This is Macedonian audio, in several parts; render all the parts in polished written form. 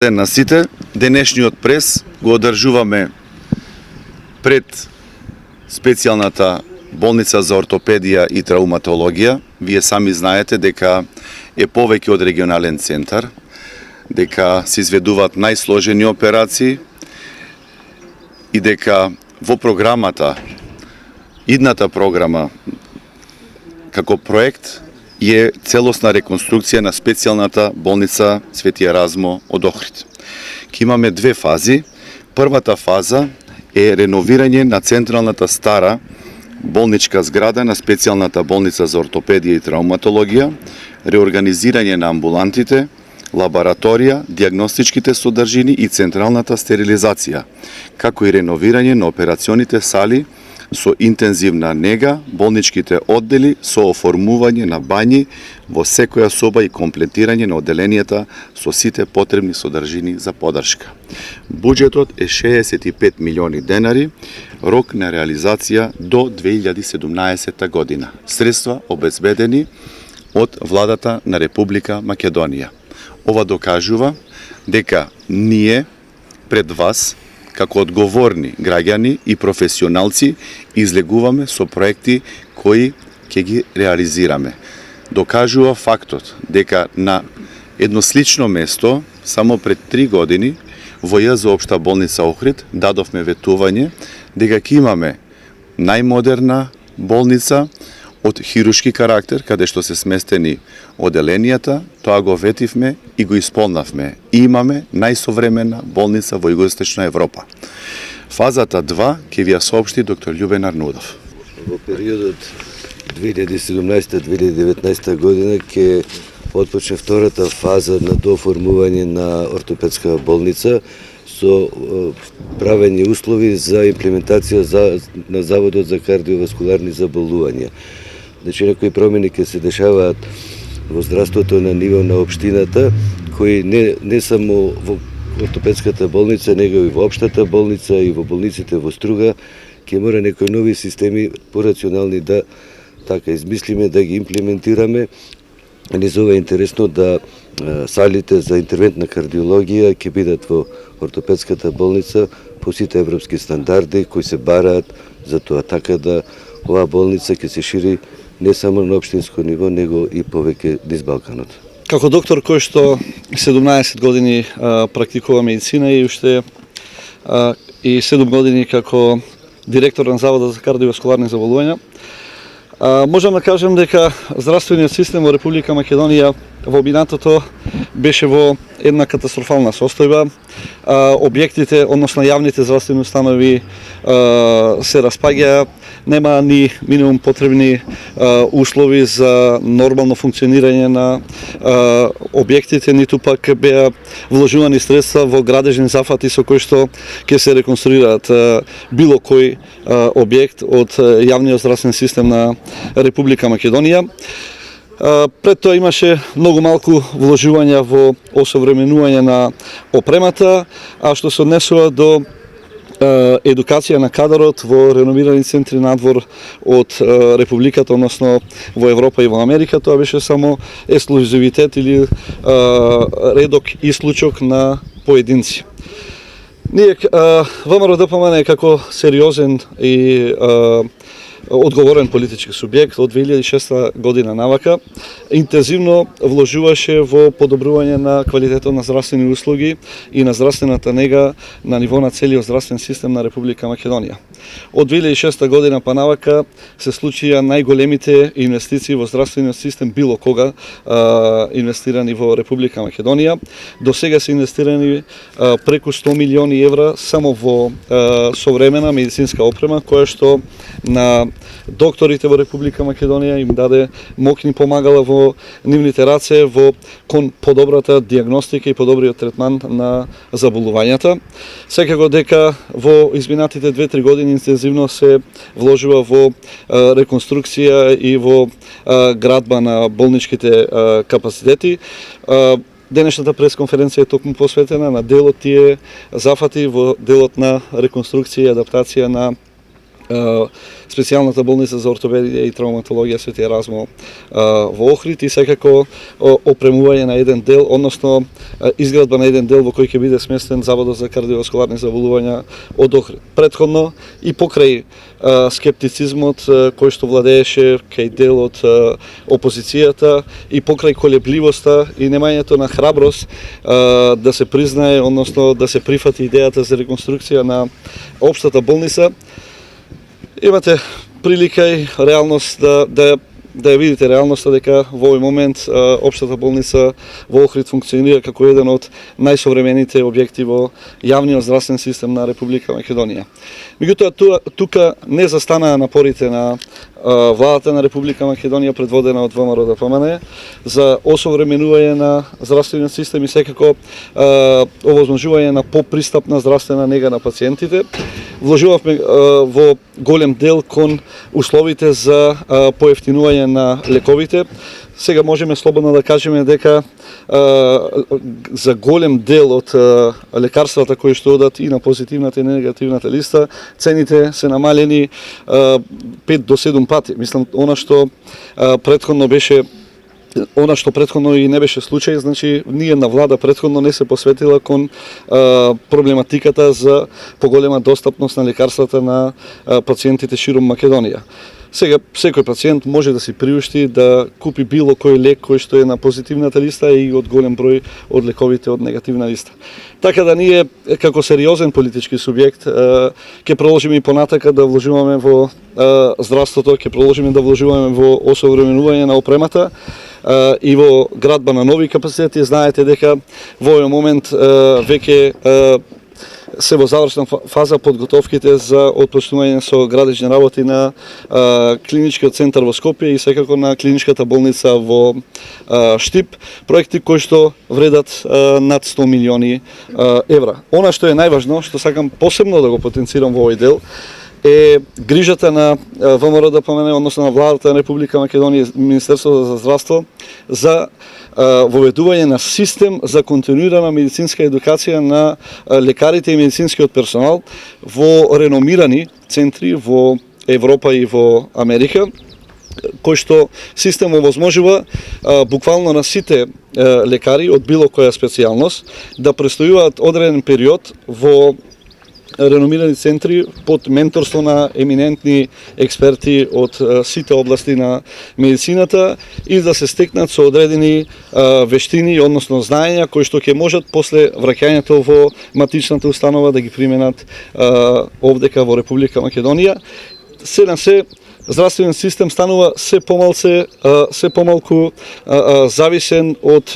ден на сите. Денешниот прес го одржуваме пред специјалната болница за ортопедија и трауматологија. Вие сами знаете дека е повеќе од регионален центар, дека се изведуваат најсложени операции и дека во програмата, идната програма, како проект, е целосна реконструкција на специјалната болница Свети Еразмо од Охрид. Ке имаме две фази. Првата фаза е реновирање на централната стара болничка зграда на специјалната болница за ортопедија и трауматологија, реорганизирање на амбулантите, лабораторија, дијагностичките содржини и централната стерилизација, како и реновирање на операционите сали со интензивна нега, болничките оддели со оформување на бањи во секоја соба и комплетирање на одделенијата со сите потребни содржини за поддршка. Буџетот е 65 милиони денари, рок на реализација до 2017 година. Средства обезбедени од владата на Република Македонија. Ова докажува дека ние пред вас, како одговорни граѓани и професионалци, излегуваме со проекти кои ќе ги реализираме. Докажува фактот дека на едно слично место, само пред 3 години, во ЈЗ Општа болница Охрид, дадовме ветување дека ќе имаме најмодерна болница од хируршки карактер, каде што се сместени одделенијата, тоа го ветивме и го исполнавме. Имаме најсовремена болница во Југоисточна Европа. Фазата 2 ќе ви ја соопшти доктор Љубен Арнудов. Во периодот 2017-2019 година ќе отпочне втората фаза на дооформување на ортопедска болница со правење услови за имплементација на Заводот за кардиоваскуларни заболувања. Значи, некои промени ќе се дешаваат во здравството на ниво на општината, кои не само во ортопедската болница, него и во општата болница и во болниците во Струга, ќе мора некои нови системи порационални да така измислиме, да ги имплементираме. Ни за ова е интересно да салите за интервентна кардиологија ќе бидат во ортопедската болница по сите европски стандарди кои се бараат за тоа, така да оваа болница ќе се шири не само на општинско ниво, него и повеќе низ Балканот. Како доктор кој што 17 години практикува медицина и уште и 7 години како директор на Заводот за кардиоваскуларни заболувања, можам да кажем дека здравствениот систем во Република Македонија во минатото беше во една катастрофална состојба. Објектите, односно јавните здравствени установи се распаѓаа, нема ни минимум потребни услови за нормално функционирање на објектите, ниту пак беа вложувани средства во градежни зафати со кои што ќе се реконструираат било кој објект од јавниот здравствен систем на Република Македонија. Пред тоа имаше многу малку вложувања во осовременување на опремата, а што се однесува до едукација на кадарот во реновирани центри надвор од Републиката, односно во Европа и во Америка, тоа беше само ексклузивитет или редок и случок на поединци. Ние ВМРО ДПМН како сериозен и одговорен политички субјект од 2006 година навака интензивно вложуваше во подобрување на квалитетот на здравствени услуги и на здравствената нега на ниво на целиот здравствен систем на Република Македонија. Од 2006 година па навака се случија најголемите инвестиции во здравствениот систем било кога инвестирани во Република Македонија. До сега се инвестирани преку 100 милиони евра само во современа медицинска опрема, која што на докторите во Република Македонија им даде моќни помагала во нивните раце кон подобрата дијагностика и подобриот третман на заболувањата. Секако дека во изминатите 2-3 години интензивно се вложува во реконструкција и во градба на болничките капацитети. Денешната пресконференција е токму посветена на делот тие зафати во делот на реконструкција и адаптација на специјалната болница за ортопедија и травматологија Свети Еразмо во Охрид и секако опремување на еден дел, односно изградба на еден дел во кој ќе биде сместен Заводот за кардиоваскуларни заболувања од Охрид. Претходно и покрај скептицизмот кој што владееше кај дел од опозицијата и покрај колебливоста и немањето на храброст да се признае, односно да се прифати идејата за реконструкција на општата болница, имате прилика и реалност да ја видите реалноста дека во овој момент општата болница во Охрид функционира како еден од најсовремените објекти во јавниот здравствен систем на Република Македонија. Меѓутоа тука не застанаа напорите на владата на Република Македонија предводена од ВМРО ДПМН за осовременување на здравствениот систем и секако овозможување на попристапна здравствена нега на пациентите. Вложувавме во голем дел кон условите за поевтинување на лековите. Сега можеме слободно да кажеме дека за голем дел од лекарствата кои што одат и на позитивната и на негативната листа, цените се намалени 5 до 7 пати. Мислам, она што претходно и не беше случај, значи ние на влада претходно не се посветила кон проблематиката за поголема достапност на лекарствата на пациентите широм Македонија. Сега секој пациент може да си приушти да купи било кој лек кој што е на позитивната листа и од голем број од лековите од негативна листа. Така да ние како сериозен политички субјект ќе продолжиме и понатака да вложуваме во здравството, ќе продолжиме да вложуваме во осовременување на опремата и во градба на нови капацитети. Знаете дека во овој момент веќе се во завршна фаза подготовките за отпочнување со градежни работи на клиничкиот центар во Скопје и секако на клиничката болница во Штип, проекти кои што вредат над 100 милиони евра. Она што е најважно, што сакам посебно да го потенцирам во овој дел, е грижата на ВМРО ДПМН, односно на владата на Република Македонија, Министерството за здравство, за воведување на систем за континуирана медицинска едукација на лекарите и медицинскиот персонал во реномирани центри во Европа и во Америка, кој што систем овозможува буквално на сите лекари од било која специјалност да престојуваат одреден период во реномирани центри под менторство на еминентни експерти од сите области на медицината и да се стекнат со одредени вештини, односно знаења кои што ќе можат после враќањето во матичната установа да ги применат овдека во Република Македонија. Се на се здравствениот систем станува се помалку зависен од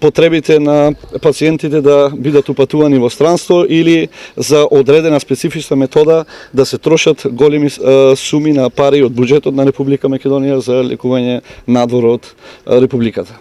потребите на пациентите да бидат упатувани во странство или за одредена специфична метода да се трошат големи суми на пари од буџетот на Република Македонија за лекување надвор од Републиката.